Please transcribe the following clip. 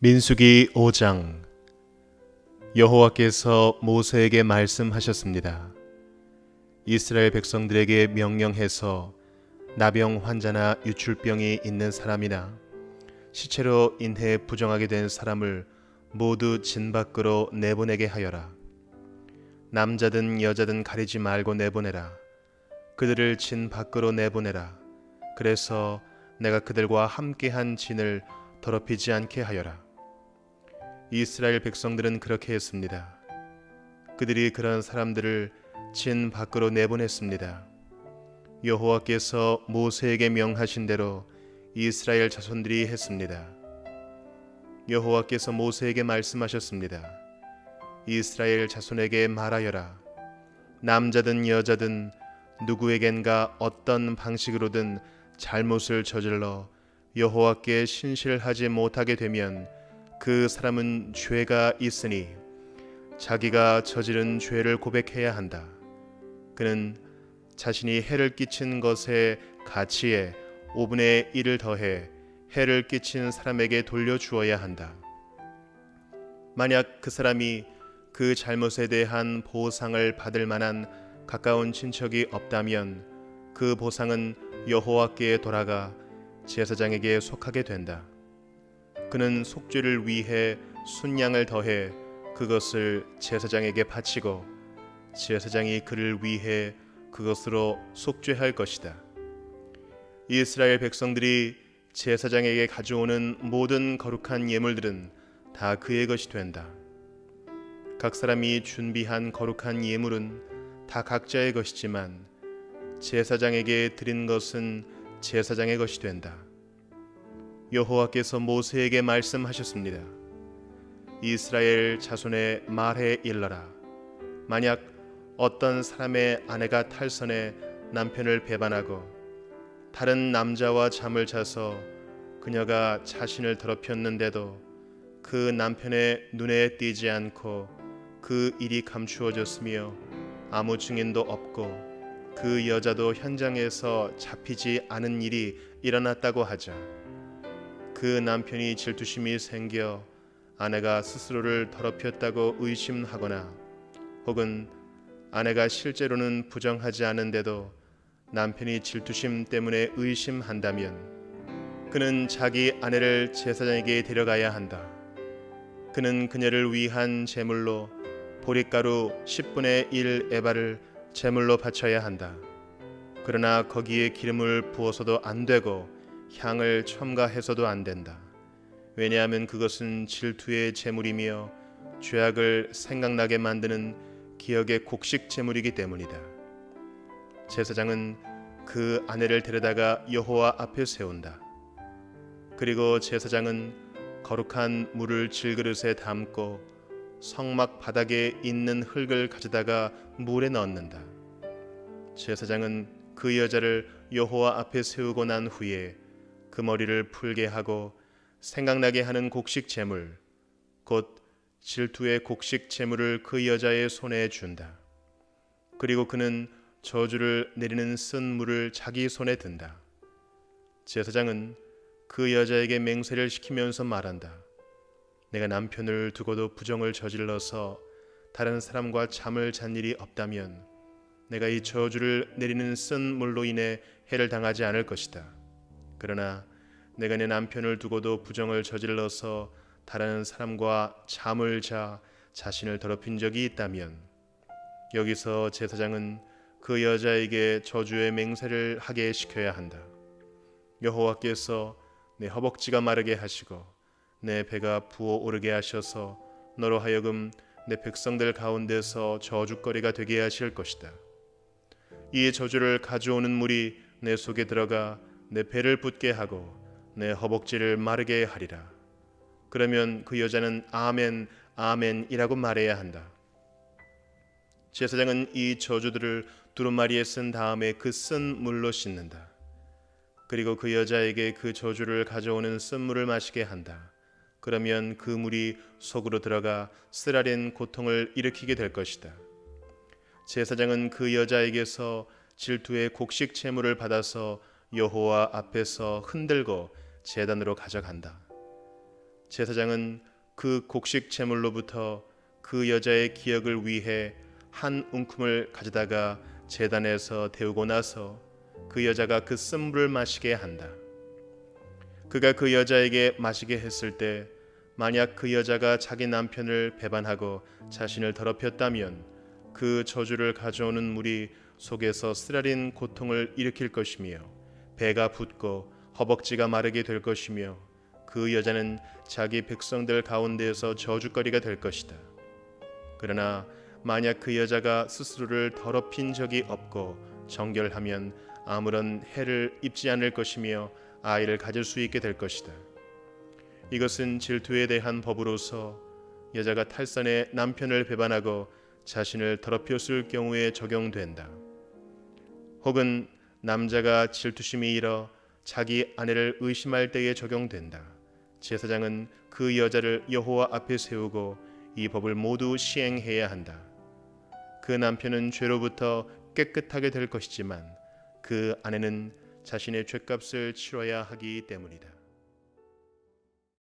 민수기 5장. 여호와께서 모세에게 말씀하셨습니다. 이스라엘 백성들에게 명령해서 나병 환자나 유출병이 있는 사람이나 시체로 인해 부정하게 된 사람을 모두 진 밖으로 내보내게 하여라. 남자든 여자든 가리지 말고 내보내라. 그들을 진 밖으로 내보내라. 그래서 내가 그들과 함께한 진을 더럽히지 않게 하여라. 이스라엘 백성들은 그렇게 했습니다. 그들이 그런 사람들을 진 밖으로 내보냈습니다. 여호와께서 모세에게 명하신 대로 이스라엘 자손들이 했습니다. 여호와께서 모세에게 말씀하셨습니다. 이스라엘 자손에게 말하여라. 남자든 여자든 누구에겐가 어떤 방식으로든 잘못을 저질러 여호와께 신실하지 못하게 되면 그 사람은 죄가 있으니 자기가 저지른 죄를 고백해야 한다. 그는 자신이 해를 끼친 것의 가치에 5분의 1을 더해 해를 끼친 사람에게 돌려주어야 한다. 만약 그 사람이 그 잘못에 대한 보상을 받을 만한 가까운 친척이 없다면 그 보상은 여호와께 돌아가 제사장에게 속하게 된다. 그는 속죄를 위해 순양을 더해 그것을 제사장에게 바치고 제사장이 그를 위해 그것으로 속죄할 것이다. 이스라엘 백성들이 제사장에게 가져오는 모든 거룩한 예물들은 다 그의 것이 된다. 각 사람이 준비한 거룩한 예물은 다 각자의 것이지만 제사장에게 드린 것은 제사장의 것이 된다. 여호와께서 모세에게 말씀하셨습니다. 이스라엘 자손의 말에 일러라. 만약 어떤 사람의 아내가 탈선해 남편을 배반하고 다른 남자와 잠을 자서 그녀가 자신을 더럽혔는데도 그 남편의 눈에 띄지 않고 그 일이 감추어졌으며 아무 증인도 없고 그 여자도 현장에서 잡히지 않은 일이 일어났다고 하자. 그 남편이 질투심이 생겨 아내가 스스로를 더럽혔다고 의심하거나 혹은 아내가 실제로는 부정하지 않은데도 남편이 질투심 때문에 의심한다면 그는 자기 아내를 제사장에게 데려가야 한다. 그는 그녀를 위한 제물로 보릿가루 10분의 1 에바를 제물로 바쳐야 한다. 그러나 거기에 기름을 부어서도 안 되고 향을 첨가해서도 안 된다. 왜냐하면 그것은 질투의 제물이며 죄악을 생각나게 만드는 기억의 곡식 제물이기 때문이다. 제사장은 그 아내를 데려다가 여호와 앞에 세운다. 그리고 제사장은 거룩한 물을 질그릇에 담고 성막 바닥에 있는 흙을 가져다가 물에 넣는다. 제사장은 그 여자를 여호와 앞에 세우고 난 후에 그 머리를 풀게 하고 생각나게 하는 곡식 제물, 곧 질투의 곡식 제물을 그 여자의 손에 준다. 그리고 그는 저주를 내리는 쓴 물을 자기 손에 든다. 제사장은 그 여자에게 맹세를 시키면서 말한다. 내가 남편을 두고도 부정을 저질러서 다른 사람과 잠을 잔 일이 없다면 내가 이 저주를 내리는 쓴 물로 인해 해를 당하지 않을 것이다. 그러나 내가 내 남편을 두고도 부정을 저질러서 다른 사람과 잠을 자 자신을 더럽힌 적이 있다면 여기서 제사장은 그 여자에게 저주의 맹세를 하게 시켜야 한다. 여호와께서 내 허벅지가 마르게 하시고 내 배가 부어오르게 하셔서 너로 하여금 내 백성들 가운데서 저주거리가 되게 하실 것이다. 이 저주를 가져오는 물이 내 속에 들어가 내 배를 붓게 하고 내 허벅지를 마르게 하리라. 그러면 그 여자는 아멘, 아멘이라고 말해야 한다. 제사장은 이 저주들을 두루마리에 쓴 다음에 그 쓴 물로 씻는다. 그리고 그 여자에게 그 저주를 가져오는 쓴 물을 마시게 한다. 그러면 그 물이 속으로 들어가 쓰라린 고통을 일으키게 될 것이다. 제사장은 그 여자에게서 질투의 곡식 제물을 받아서 여호와 앞에서 흔들고 제단으로 가져간다. 제사장은 그 곡식 제물로부터 그 여자의 기억을 위해 한 웅큼을 가져다가 제단에서 데우고 나서 그 여자가 그 쓴물을 마시게 한다. 그가 그 여자에게 마시게 했을 때 만약 그 여자가 자기 남편을 배반하고 자신을 더럽혔다면 그 저주를 가져오는 물이 속에서 쓰라린 고통을 일으킬 것이며 배가 붓고 허벅지가 마르게 될 것이며 그 여자는 자기 백성들 가운데에서 저주거리가 될 것이다. 그러나 만약 그 여자가 스스로를 더럽힌 적이 없고 정결하면 아무런 해를 입지 않을 것이며 아이를 가질 수 있게 될 것이다. 이것은 질투에 대한 법으로서 여자가 탈선해 남편을 배반하고 자신을 더럽혔을 경우에 적용된다. 혹은 남자가 질투심이 일어 자기 아내를 의심할 때에 적용된다. 제사장은 그 여자를 여호와 앞에 세우고 이 법을 모두 시행해야 한다. 그 남편은 죄로부터 깨끗하게 될 것이지만 그 아내는 자신의 죄값을 치러야 하기 때문이다.